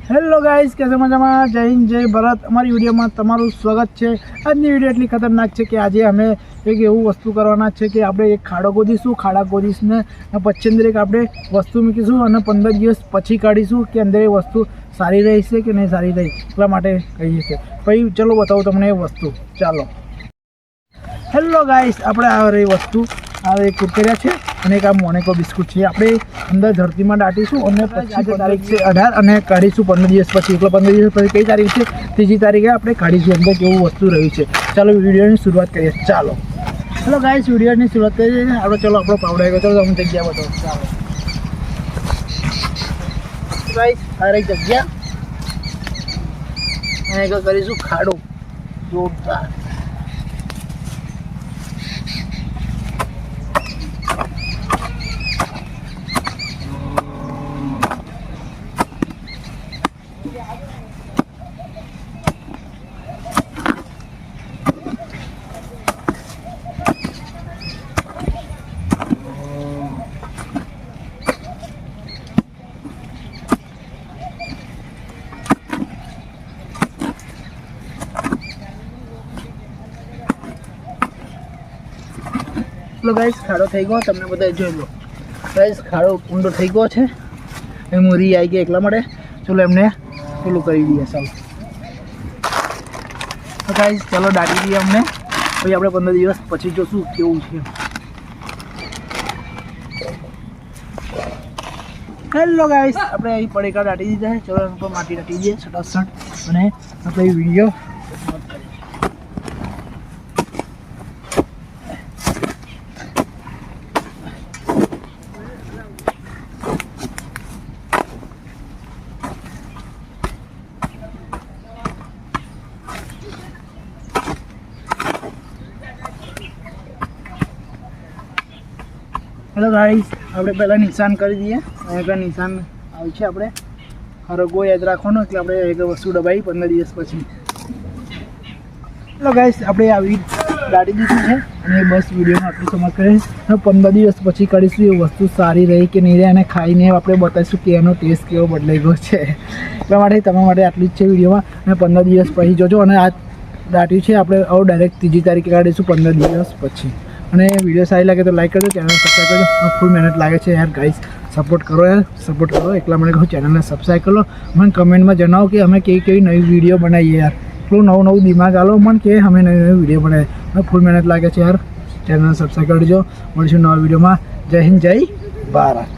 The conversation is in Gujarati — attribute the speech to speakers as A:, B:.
A: હેલો ગાઈસ, કેસે મજામાં? જય હિન્દ, જય ભારત. અમારી વિડીયોમાં તમારું સ્વાગત છે. આજની વિડીયો એટલી ખતરનાક છે કે આજે અમે એક એવું વસ્તુ કરવાના છે કે આપણે એક ખાડો ખોદીશું. ખાડા ખોદીશને પછી અંદર એક આપણે વસ્તુ મૂકીશું અને 15 દિવસ પછી કાઢીશું કે અંદર એ વસ્તુ સારી રહેશે કે નહીં સારી રહી, એટલા માટે કહીએ છીએ. પછી ચલો બતાવું તમને એ વસ્તુ. ચાલો. હેલો ગાઈસ, આપણે આ રહી વસ્તુ, આ એક કુરકુરિયા છે અને એક આ મોનેકો બિસ્કુટ છે. આપણે અંદર ધરતીમાં દાટીશું અને પછી આજે તારીખ છે 18 અને કાઢીશું 15 દિવસ પછી. એટલે 15 દિવસ પછી કઈ તારીખ છે? 3જી તારીખે આપણે કાઢીશું અંદર કેવું વસ્તુ રહ્યું છે. ચાલો વિડીયોની શરૂઆત કરીએ. ચાલો. હેલો ગાઈસ, વિડીયોની શરૂઆત કરીએ. આપણે ચલો આપણો પાવડો આવ્યો. ચલો તમે જગ્યા બતાવો. ચાલો ગાઈસ, આ રહી જગ્યા અને એક કરીશું ખાડો જોરદાર. ગાઈસ, ખાડો થઈ ગયો, તમને બધા જોઈ લો. ગાઈસ, ખાડો ઊંડો થઈ ગયો છે. એ મૂરી આવી ગઈ એટલા માટે ચલો એમને પેલું કરી દઈએ. ચાલો તો ગાઈસ, ચાલો દાટી દઈએ અમને. પછી આપણે 15 દિવસ પછી જોશું કેવું છે. હેલો ગાઈસ, આપણે અહીં પડેકા દાટી દીધા છે. ચલો એના પર માટી દાટી દઈએ સટાસટ અને આપણે વિડીયો. હેલો ગાઈસ, આપણે પહેલાં નિશાન કરી દઈએ. અહીંયા નિશાન આવે છે. આપણે હરગો યાદ રાખવાનો એટલે આપણે એક વસ્તુ દબાવી 15 દિવસ પછી. હેલો ગાઈસ, આપણે આવી દાટી દીધું છે અને બસ વિડીયોમાં આટલું સમજ કરીએ. 15 દિવસ પછી કરીશું એ વસ્તુ સારી રહી કે નહીં રહે અને ખાઈને આપણે બતાવીશું કે એનો ટેસ્ટ કેવો બદલાઈ ગયો છે. એટલા માટે તમારા માટે આટલી જ છે વિડીયોમાં. અને 15 દિવસ પછી જોજો. અને આ દાટ્યું છે આપણે હવે ડાયરેક્ટ 3જી તારીખે કાઢીશું 15 દિવસ પછી. અને વિડીયો સારી લાગે તો લાઈક કરજો, ચેનલ સબસ્ક્રાઈબ કરજો. ફૂલ મહેનત લાગે છે યાર ગાઈસ, સપોર્ટ કરો યાર, સપોર્ટ કરો. એટલા માટે કહું ચેનલને સબસ્ક્રાઈબ કરો. મને કમેન્ટમાં જણાવો કે અમે કેવી નવી વિડીયો બનાવીએ યાર. એટલું નવું દિમાગ આલો મને કે અમે નવી વિડીયો બનાવીએ. ફૂલ મહેનત લાગે છે યાર. ચેનલને સબસ્ક્રાઈબ કરજો. મળીશું નવા વિડીયોમાં. જય હિન્દ, જય ભારત.